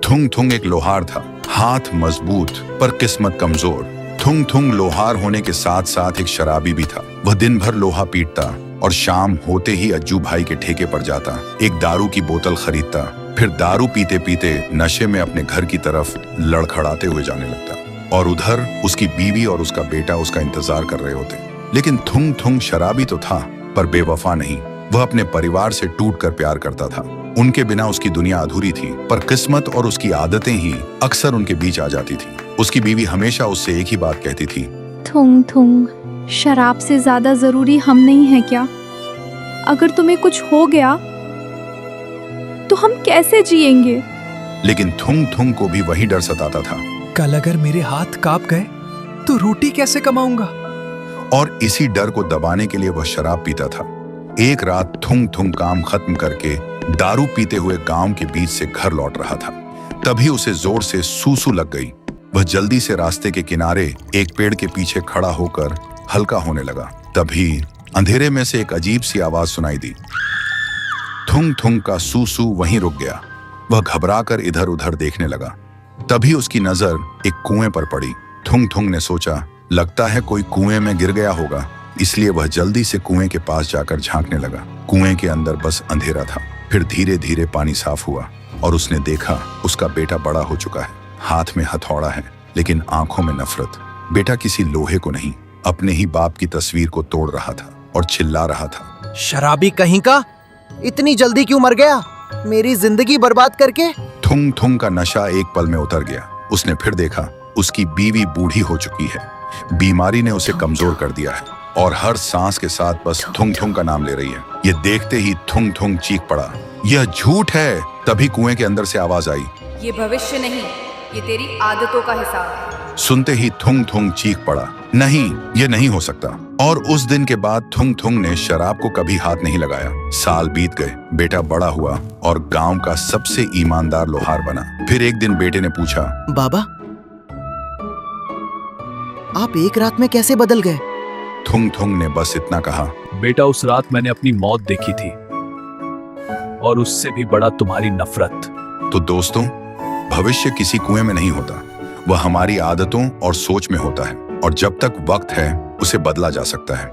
थुंग थुंग एक लोहार था, हाथ मजबूत पर किस्मत कमजोर। थुंग थुंग लोहार होने के साथ साथ एक शराबी भी था। वह दिन भर लोहा पीटता और शाम होते ही अज्जू भाई के ठेके पर जाता, एक दारू की बोतल खरीदता, फिर दारू पीते पीते नशे में अपने घर की तरफ लड़खड़ाते हुए जाने लगता। और उधर उसकी बीवी और उसका बेटा उसका इंतजार कर रहे होते। लेकिन थुंग थुंग शराबी तो था पर बेवफा नहीं। वह अपने परिवार से टूटकर प्यार करता था। उनके बिना उसकी दुनिया अधूरी थी, पर किस्मत और उसकी आदतें ही अक्सर उनके बीच आ जाती थी। उसकी बीवी हमेशा उससे एक ही बात कहती थी, थुंग थुंग, शराब से ज्यादा जरूरी हम नहीं है क्या? अगर तुम्हें कुछ हो गया तो हम कैसे जिएंगे? लेकिन थुंग थुंग को भी वही डर सताता था। कल अगर मेरे हाथ कांप गए तो रोटी कैसे कमाऊंगा? और इसी डर को दबाने के लिए वह शराब पीता था। एक रात थुंग थुंग काम खत्म करके दारू पीते हुए गांव के बीच से घर लौट रहा था। तभी उसे जोर से सूसू लग गई। वह जल्दी से रास्ते के किनारे एक पेड़ के पीछे खड़ा होकर हल्का होने लगा। तभी अंधेरे में से एक अजीब सी आवाज सुनाई दी। थुंग थुंग का सूसू वहीं रुक गया। वह घबराकर इधर उधर देखने लगा। तभी उसकी नजर एक कुएं पर पड़ी। थुंग थुंग ने सोचा, लगता है कोई कुएं में गिर गया होगा, इसलिए वह जल्दी से कुएं के पास जाकर झांकने लगा। कुएं के अंदर बस अंधेरा था। फिर धीरे धीरे पानी साफ हुआ और उसने देखा उसका बेटा बड़ा हो चुका है। हाथ में हथौड़ा है लेकिन आंखों में नफरत। बेटा किसी लोहे को नहीं, अपने ही बाप की तस्वीर को तोड़ रहा था और चिल्ला रहा था, शराबी कहीं का, इतनी जल्दी क्यों मर गया, मेरी जिंदगी बर्बाद करके। थुंग थुंग का नशा एक पल में उतर गया। उसने फिर देखा उसकी बीवी बूढ़ी हो चुकी है। बीमारी ने उसे कमजोर कर दिया है और हर सांस के साथ बस थुंग थुंग का नाम ले रही है। ये देखते ही थुंग थुंग चीख पड़ा, यह झूठ है। तभी कुएं के अंदर से आवाज आई, ये भविष्य नहीं, ये तेरी आदतों का हिसाब है। सुनते ही थुंग थुंग चीख पड़ा, नहीं, ये नहीं हो सकता। और उस दिन के बाद थुंग थुंग ने शराब को कभी हाथ नहीं लगाया। साल बीत गए, बेटा बड़ा हुआ और गांव का सबसे ईमानदार लोहार बना। फिर एक दिन बेटे ने पूछा, बाबा, आप एक रात में कैसे बदल गए? थुंग थुंग ने बस इतना कहा, बेटा, उस रात मैंने अपनी मौत देखी थी और उससे भी बड़ा तुम्हारी नफरत। तो दोस्तों, भविष्य किसी कुएं में नहीं होता, वह हमारी आदतों और सोच में होता है। और जब तक वक्त है उसे बदला जा सकता है।